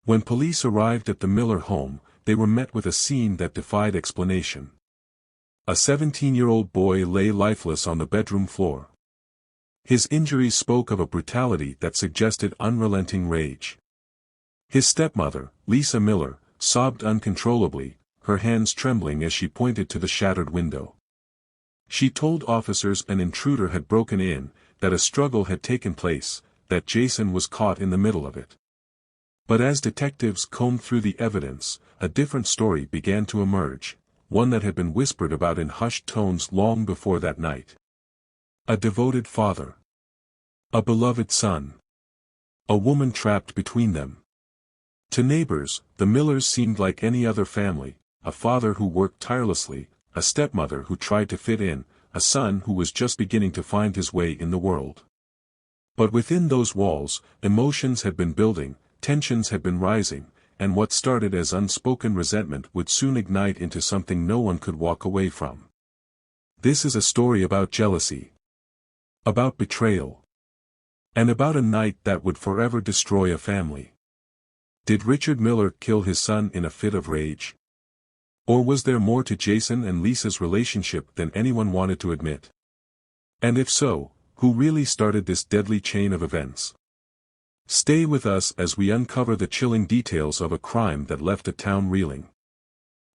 When police arrived at the Miller home, they were met with a scene that defied explanation. A 17-year-old boy lay lifeless on the bedroom floor. His injuries spoke of a brutality that suggested unrelenting rage. His stepmother, Lisa Miller, sobbed uncontrollably, her hands trembling as she pointed to the shattered window. She told officers an intruder had broken in, that a struggle had taken place, that Jason was caught in the middle of it. But as detectives combed through the evidence, a different story began to emerge, one that had been whispered about in hushed tones long before that night. A devoted father. A beloved son. A woman trapped between them. To neighbors, the Millers seemed like any other family, a father who worked tirelessly, a stepmother who tried to fit in, a son who was just beginning to find his way in the world. But within those walls, emotions had been building, tensions had been rising, and what started as unspoken resentment would soon ignite into something no one could walk away from. This is a story about jealousy. About betrayal. And about a night that would forever destroy a family. Did Richard Miller kill his son in a fit of rage? Or was there more to Jason and Lisa's relationship than anyone wanted to admit? And if so, who really started this deadly chain of events? Stay with us as we uncover the chilling details of a crime that left a town reeling.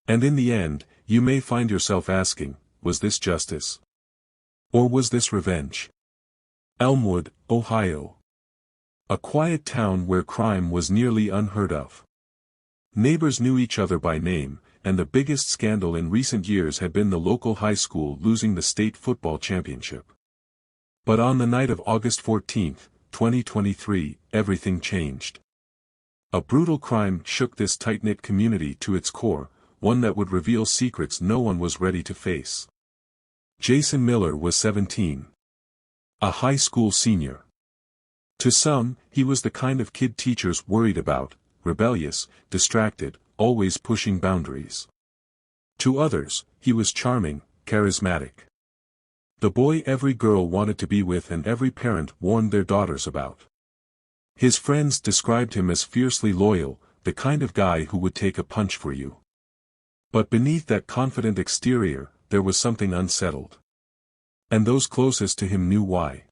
And in the end, you may find yourself asking, was this justice? Or was this revenge? Elmwood, Ohio. A quiet town where crime was nearly unheard of. Neighbors knew each other by name, and the biggest scandal in recent years had been the local high school losing the state football championship. But on the night of August 14, 2023, everything changed. A brutal crime shook this tight-knit community to its core, one that would reveal secrets no one was ready to face. Jason Miller was 17. A high school senior. To some, he was the kind of kid teachers worried about, rebellious, distracted, always pushing boundaries. To others, he was charming, charismatic. The boy every girl wanted to be with and every parent warned their daughters about. His friends described him as fiercely loyal, the kind of guy who would take a punch for you. But beneath that confident exterior, there was something unsettled. And those closest to him knew why.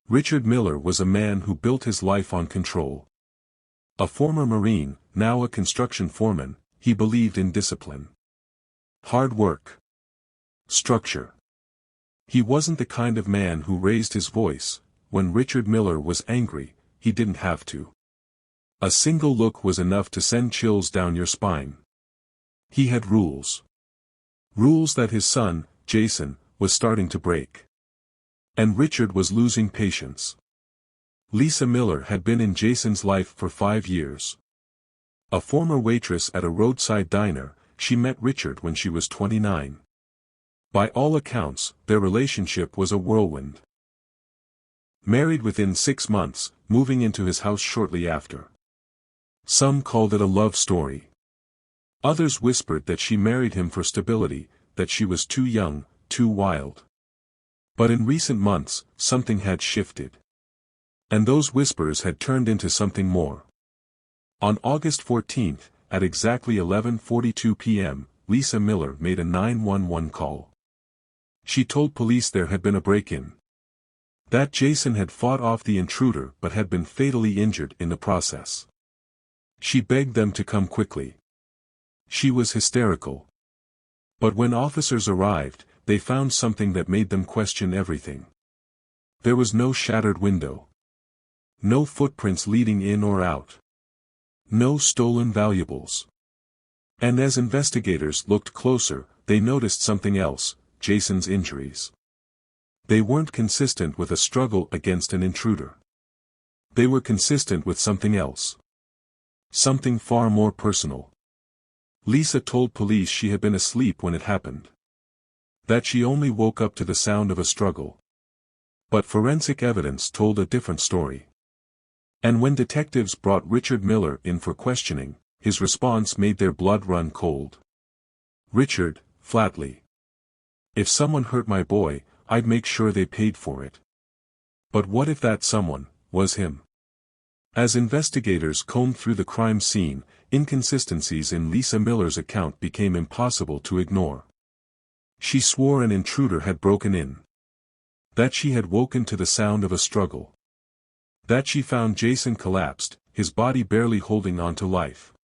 Richard Miller was a man who built his life on control. A former Marine, now a construction foreman, he believed in discipline. Hard work. Structure. He wasn't the kind of man who raised his voice. When Richard Miller was angry, he didn't have to. A single look was enough to send chills down your spine. He had rules. Rules that his son, Jason, was starting to break. And Richard was losing patience. Lisa Miller had been in Jason's life for 5 years. A former waitress at a roadside diner, she met Richard when she was 29. By all accounts, their relationship was a whirlwind. Married within 6 months, moving into his house shortly after. Some called it a love story. Others whispered that she married him for stability, that she was too young, too wild. But in recent months, something had shifted. And those whispers had turned into something more. On August 14, at exactly 11:42 p.m., Lisa Miller made a 911 call. She told police there had been a break-in. That Jason had fought off the intruder but had been fatally injured in the process. She begged them to come quickly. She was hysterical. But when officers arrived, they found something that made them question everything. There was no shattered window. No footprints leading in or out. No stolen valuables. And as investigators looked closer, they noticed something else: Jason's injuries. They weren't consistent with a struggle against an intruder. They were consistent with something else. Something far more personal. Lisa told police she had been asleep when it happened. That she only woke up to the sound of a struggle. But forensic evidence told a different story. And when detectives brought Richard Miller in for questioning, his response made their blood run cold. Richard, flatly. If someone hurt my boy, I'd make sure they paid for it. But what if that someone was him? As investigators combed through the crime scene, inconsistencies in Lisa Miller's account became impossible to ignore. She swore an intruder had broken in. That she had woken to the sound of a struggle. That she found Jason collapsed, his body barely holding on to life.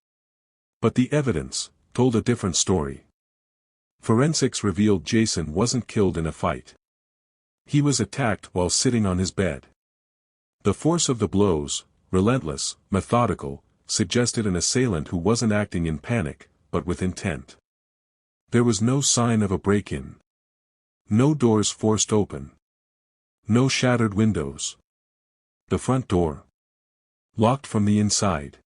But the evidence told a different story. Forensics revealed Jason wasn't killed in a fight. He was attacked while sitting on his bed. The force of the blows, relentless, methodical, suggested an assailant who wasn't acting in panic, but with intent. There was no sign of a break-in. No doors forced open. No shattered windows. The front door. Locked from the inside.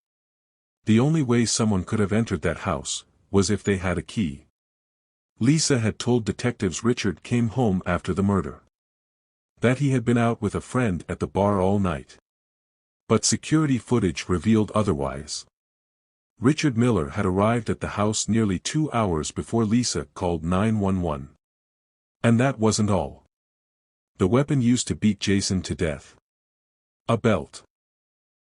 The only way someone could have entered that house was if they had a key. Lisa had told detectives Richard came home after the murder. That he had been out with a friend at the bar all night. But security footage revealed otherwise. Richard Miller had arrived at the house nearly 2 hours before Lisa called 911. And that wasn't all. The weapon used to beat Jason to death. A belt.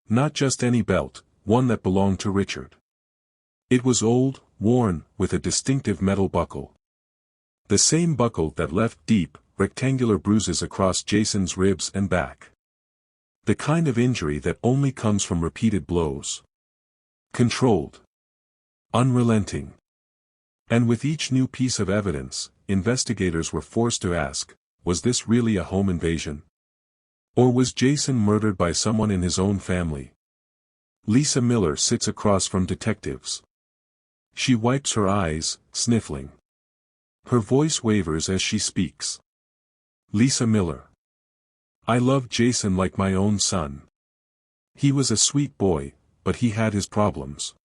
Not just any belt, one that belonged to Richard. It was old, worn, with a distinctive metal buckle. The same buckle that left deep, rectangular bruises across Jason's ribs and back. The kind of injury that only comes from repeated blows. Controlled. Unrelenting. And with each new piece of evidence, investigators were forced to ask, was this really a home invasion? Or was Jason murdered by someone in his own family? Lisa Miller sits across from detectives. She wipes her eyes, sniffling. Her voice wavers as she speaks. Lisa Miller. I loved Jason like my own son. He was a sweet boy, but he had his problems.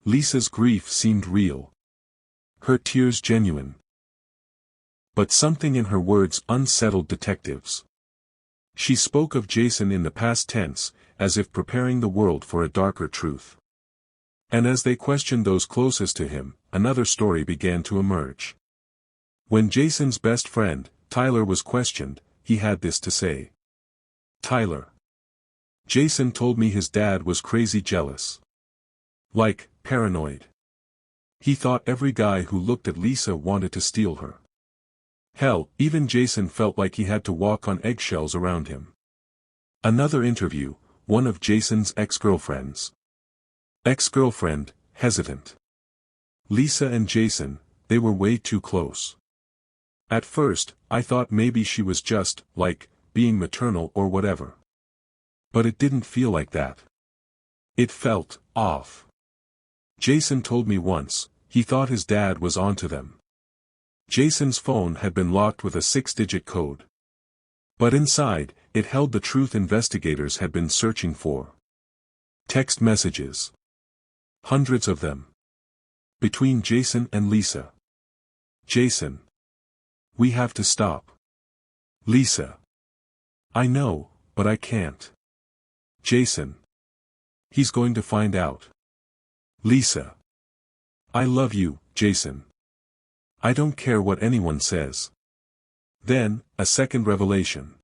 Lisa's grief seemed real. Her tears genuine. But something in her words unsettled detectives. She spoke of Jason in the past tense, as if preparing the world for a darker truth. And as they questioned those closest to him, another story began to emerge. When Jason's best friend, Tyler, was questioned, he had this to say. Tyler. Jason told me his dad was crazy jealous. Like, paranoid. He thought every guy who looked at Lisa wanted to steal her. Hell, even Jason felt like he had to walk on eggshells around him. Another interview, one of Jason's ex-girlfriends. Ex-girlfriend, hesitant. Lisa and Jason, they were way too close. At first, I thought maybe she was just, like, being maternal or whatever. But it didn't feel like that. It felt off. Jason told me once, he thought his dad was onto them. Jason's phone had been locked with a 6-digit code. But inside, it held the truth investigators had been searching for. Text messages. Hundreds of them. Between Jason and Lisa. Jason. We have to stop. Lisa. I know, but I can't. Jason. He's going to find out. Lisa. I love you, Jason. I don't care what anyone says. Then, a second revelation.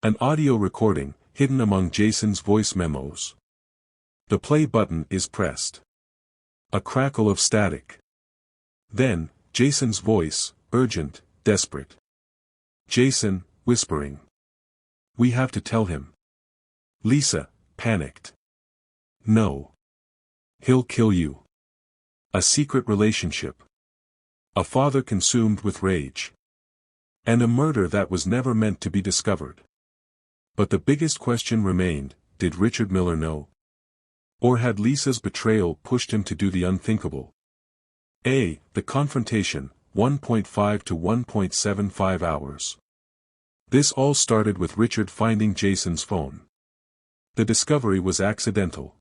An audio recording, hidden among Jason's voice memos. The play button is pressed. A crackle of static. Then, Jason's voice, urgent, desperate. Jason, whispering. We have to tell him. Lisa, panicked. No. He'll kill you. A secret relationship. A father consumed with rage. And a murder that was never meant to be discovered. But the biggest question remained, did Richard Miller know? Or had Lisa's betrayal pushed him to do the unthinkable? The confrontation, 1.5 to 1.75 hours. This all started with Richard finding Jason's phone. The discovery was accidental.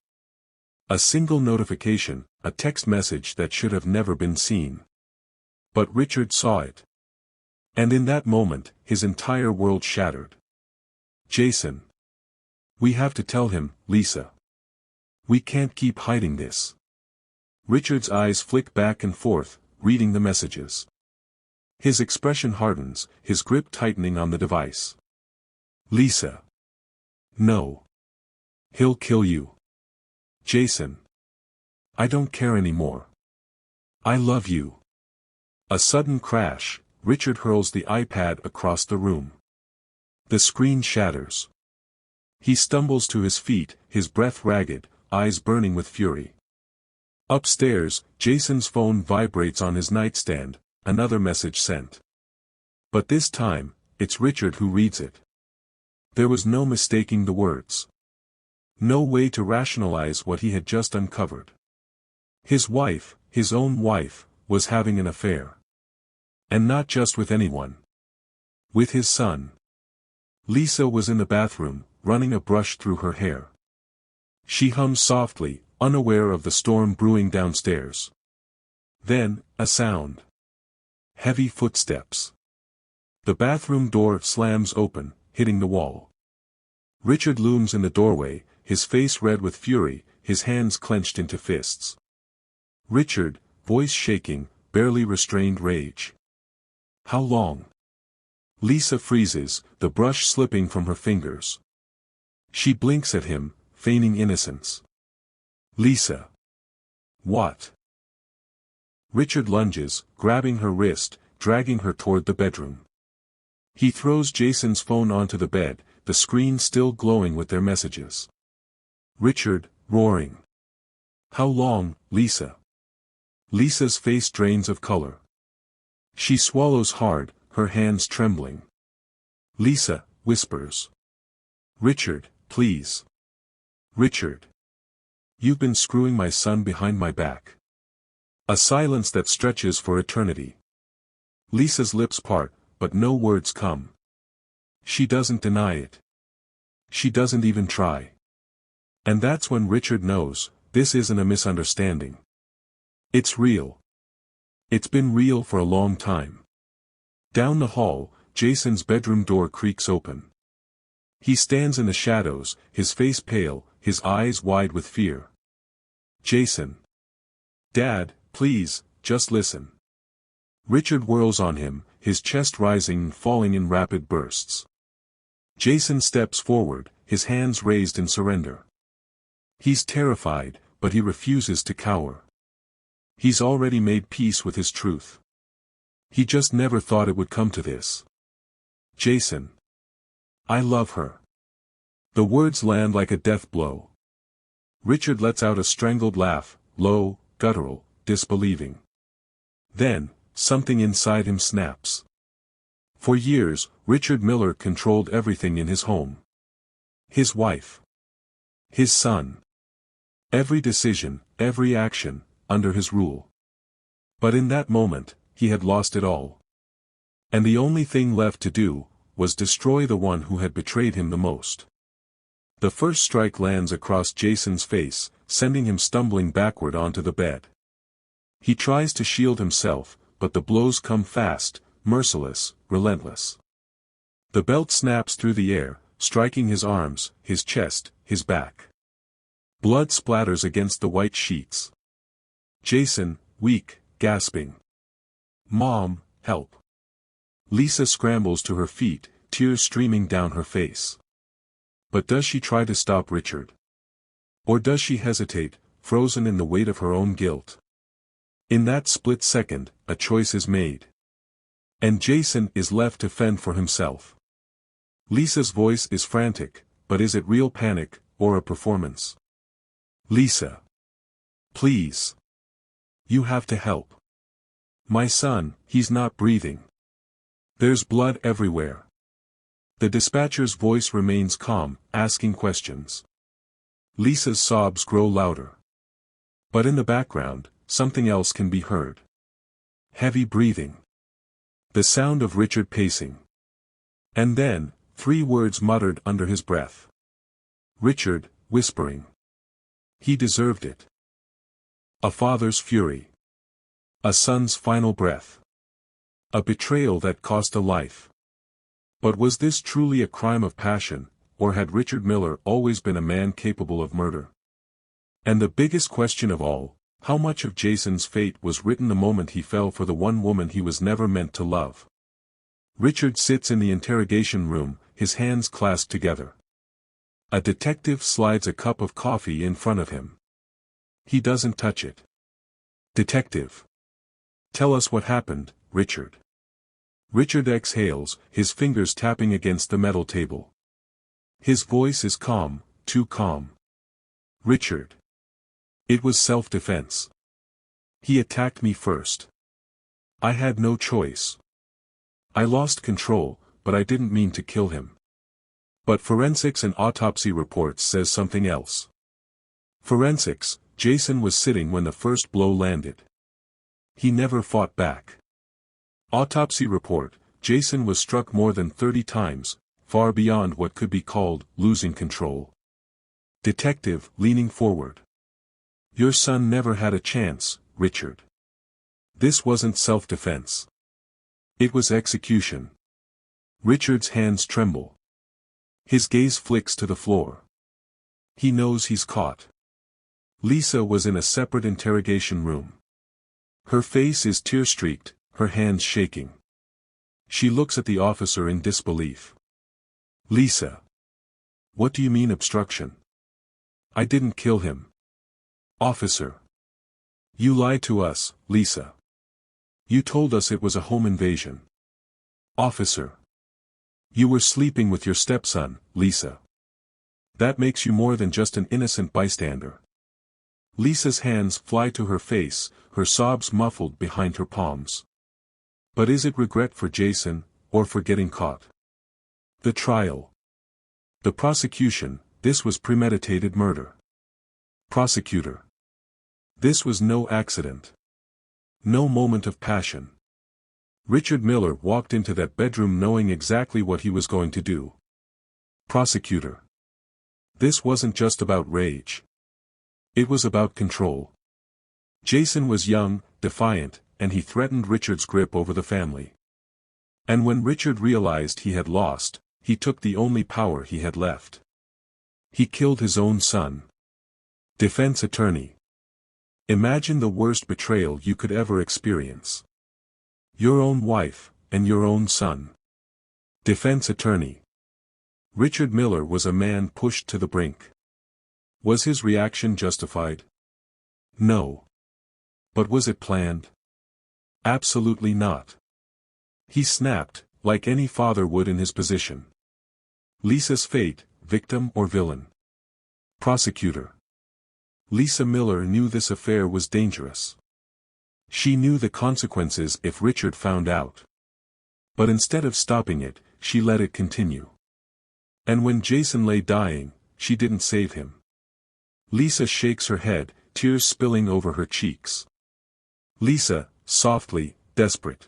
A single notification, a text message that should have never been seen. But Richard saw it. And in that moment, his entire world shattered. Jason. We have to tell him, Lisa. We can't keep hiding this. Richard's eyes flick back and forth, reading the messages. His expression hardens, his grip tightening on the device. Lisa. No. He'll kill you. Jason. I don't care anymore. I love you. A sudden crash, Richard hurls the iPad across the room. The screen shatters. He stumbles to his feet, his breath ragged, eyes burning with fury. Upstairs, Jason's phone vibrates on his nightstand, another message sent. But this time, it's Richard who reads it. There was no mistaking the words. No way to rationalize what he had just uncovered. His wife, his own wife, was having an affair. And not just with anyone. With his son. Lisa was in the bathroom, running a brush through her hair. She hummed softly, unaware of the storm brewing downstairs. Then, a sound. Heavy footsteps. The bathroom door slams open, hitting the wall. Richard looms in the doorway, his face red with fury, his hands clenched into fists. Richard, voice shaking, barely restrained rage. How long? Lisa freezes, the brush slipping from her fingers. She blinks at him, feigning innocence. Lisa. What? Richard lunges, grabbing her wrist, dragging her toward the bedroom. He throws Jason's phone onto the bed, the screen still glowing with their messages. Richard, roaring. How long, Lisa? Lisa's face drains of color. She swallows hard, her hands trembling. Lisa, whispers. Richard, please. Richard. You've been screwing my son behind my back. A silence that stretches for eternity. Lisa's lips part, but no words come. She doesn't deny it. She doesn't even try. And that's when Richard knows, this isn't a misunderstanding. It's real. It's been real for a long time. Down the hall, Jason's bedroom door creaks open. He stands in the shadows, his face pale, his eyes wide with fear. Jason. Dad, please, just listen. Richard whirls on him, his chest rising and falling in rapid bursts. Jason steps forward, his hands raised in surrender. He's terrified, but he refuses to cower. He's already made peace with his truth. He just never thought it would come to this. Jason. I love her. The words land like a death blow. Richard lets out a strangled laugh, low, guttural, disbelieving. Then, something inside him snaps. For years, Richard Miller controlled everything in his home. His wife. His son. Every decision, every action, under his rule. But in that moment, he had lost it all. And the only thing left to do, was destroy the one who had betrayed him the most. The first strike lands across Jason's face, sending him stumbling backward onto the bed. He tries to shield himself, but the blows come fast, merciless, relentless. The belt snaps through the air, striking his arms, his chest, his back. Blood splatters against the white sheets. Jason, weak, gasping. Mom, help. Lisa scrambles to her feet, tears streaming down her face. But does she try to stop Richard? Or does she hesitate, frozen in the weight of her own guilt? In that split second, a choice is made. And Jason is left to fend for himself. Lisa's voice is frantic, but is it real panic, or a performance? Lisa. Please. You have to help. My son, he's not breathing. There's blood everywhere. The dispatcher's voice remains calm, asking questions. Lisa's sobs grow louder. But in the background, something else can be heard. Heavy breathing. The sound of Richard pacing. And then, 3 words muttered under his breath. Richard, whispering. He deserved it. A father's fury. A son's final breath. A betrayal that cost a life. But was this truly a crime of passion, or had Richard Miller always been a man capable of murder? And the biggest question of all, how much of Jason's fate was written the moment he fell for the one woman he was never meant to love? Richard sits in the interrogation room, his hands clasped together. A detective slides a cup of coffee in front of him. He doesn't touch it. Detective. Tell us what happened, Richard. Richard exhales, his fingers tapping against the metal table. His voice is calm, too calm. Richard. It was self-defense. He attacked me first. I had no choice. I lost control, but I didn't mean to kill him. But forensics and autopsy reports says something else. Forensics, Jason was sitting when the first blow landed. He never fought back. Autopsy report, Jason was struck more than 30 times, far beyond what could be called losing control. Detective, leaning forward. Your son never had a chance, Richard. This wasn't self-defense. It was execution. Richard's hands tremble. His gaze flicks to the floor. He knows he's caught. Lisa was in a separate interrogation room. Her face is tear-streaked, her hands shaking. She looks at the officer in disbelief. Lisa. What do you mean obstruction? I didn't kill him. Officer. You lied to us, Lisa. You told us it was a home invasion. Officer. You were sleeping with your stepson, Lisa. That makes you more than just an innocent bystander. Lisa's hands fly to her face, her sobs muffled behind her palms. But is it regret for Jason, or for getting caught? The trial. The prosecution, this was premeditated murder. Prosecutor. This was no accident. No moment of passion. Richard Miller walked into that bedroom knowing exactly what he was going to do. Prosecutor. This wasn't just about rage. It was about control. Jason was young, defiant, and he threatened Richard's grip over the family. And when Richard realized he had lost, he took the only power he had left. He killed his own son. Defense attorney. Imagine the worst betrayal you could ever experience. Your own wife, and your own son. Defense attorney. Richard Miller was a man pushed to the brink. Was his reaction justified? No. But was it planned? Absolutely not. He snapped, like any father would in his position. Lisa's fate, victim or villain? Prosecutor. Lisa Miller knew this affair was dangerous. She knew the consequences if Richard found out. But instead of stopping it, she let it continue. And when Jason lay dying, she didn't save him. Lisa shakes her head, tears spilling over her cheeks. Lisa, softly, desperate.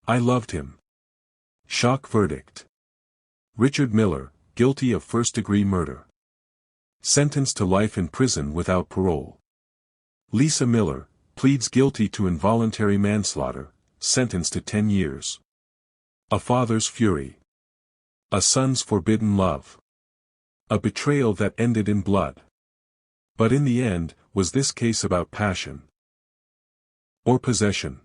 I loved him. Shock verdict. Richard Miller, guilty of first-degree murder. Sentenced to life in prison without parole. Lisa Miller, pleads guilty to involuntary manslaughter, sentenced to 10 years. A father's fury. A son's forbidden love. A betrayal that ended in blood. But in the end, was this case about passion? Or possession?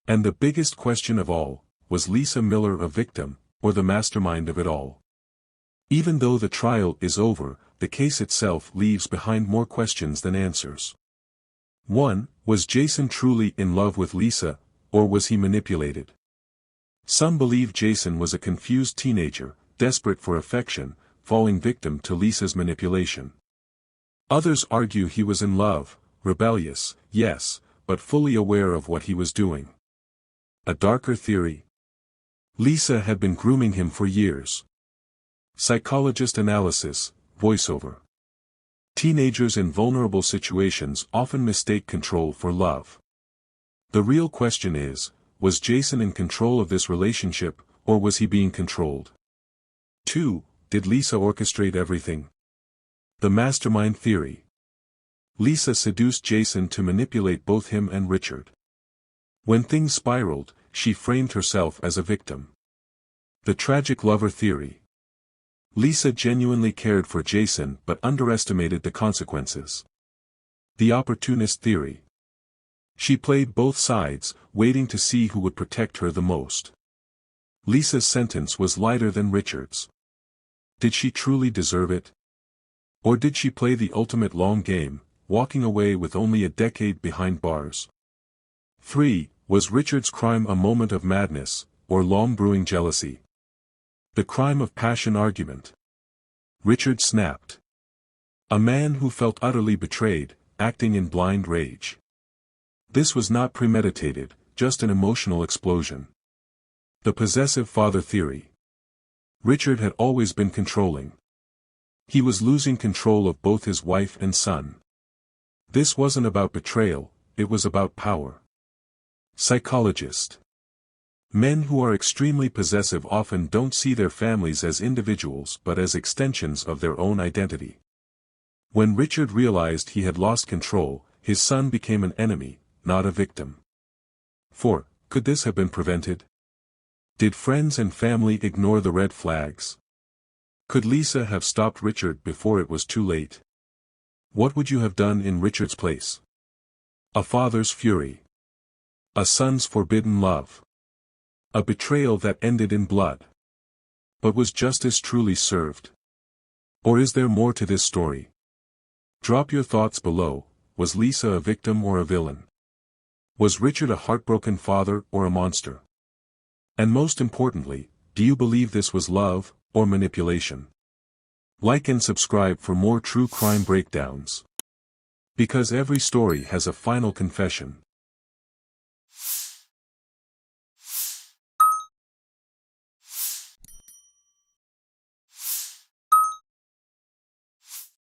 And the biggest question of all, was Lisa Miller a victim, or the mastermind of it all? Even though the trial is over, the case itself leaves behind more questions than answers. 1. Was Jason truly in love with Lisa, or was he manipulated? Some believe Jason was a confused teenager, desperate for affection, falling victim to Lisa's manipulation. Others argue he was in love, rebellious, yes, but fully aware of what he was doing. A darker theory? Lisa had been grooming him for years. Psychologist analysis, voiceover. Teenagers in vulnerable situations often mistake control for love. The real question is, was Jason in control of this relationship, or was he being controlled? 2. Did Lisa orchestrate everything? The mastermind theory. Lisa seduced Jason to manipulate both him and Richard. When things spiraled, she framed herself as a victim. The tragic lover theory. Lisa genuinely cared for Jason but underestimated the consequences. The opportunist theory. She played both sides, waiting to see who would protect her the most. Lisa's sentence was lighter than Richard's. Did she truly deserve it? Or did she play the ultimate long game, walking away with only a decade behind bars? 3. Was Richard's crime a moment of madness, or long-brewing jealousy? The crime of passion argument. Richard snapped. A man who felt utterly betrayed, acting in blind rage. This was not premeditated, just an emotional explosion. The possessive father theory. Richard had always been controlling. He was losing control of both his wife and son. This wasn't about betrayal, it was about power. Psychologist. Men who are extremely possessive often don't see their families as individuals but as extensions of their own identity. When Richard realized he had lost control, his son became an enemy, not a victim. 4. Could this have been prevented? Did friends and family ignore the red flags? Could Lisa have stopped Richard before it was too late? What would you have done in Richard's place? A father's fury. A son's forbidden love. A betrayal that ended in blood. But was justice truly served? Or is there more to this story? Drop your thoughts below. Was Lisa a victim or a villain? Was Richard a heartbroken father or a monster? And most importantly, do you believe this was love, or manipulation? Like and subscribe for more true crime breakdowns. Because every story has a final confession.